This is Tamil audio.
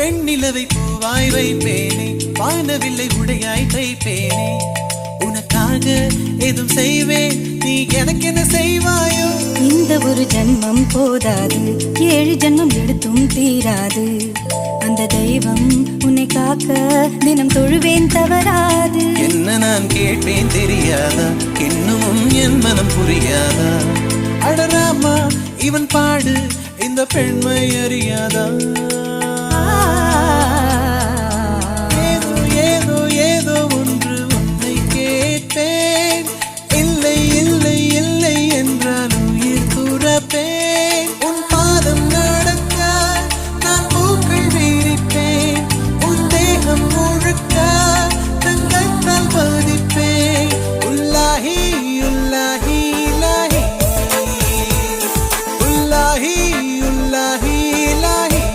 வெண்ணிலவை பூவாய் வைப்பேனே, வானவில்லை உடையாய் தைப்பேனே, உனக்காக எதுவும் செய்வேன், நீ எனக்கு என்ன செய்வாயோ? இந்த ஒரு ஜன்மம் போதாது, 7 ஜன்மம் எடுத்தும் தீராது. அந்த தெய்வம் உன்னை காக்க தினம் தொழுவேன் தவறாது. என்ன நான் கேட்பேன் தெரியாதா, இன்னும் என் மனம் புரியாதா? அடராமா இவன் பாடு இந்த பெண்மை அறியாதா?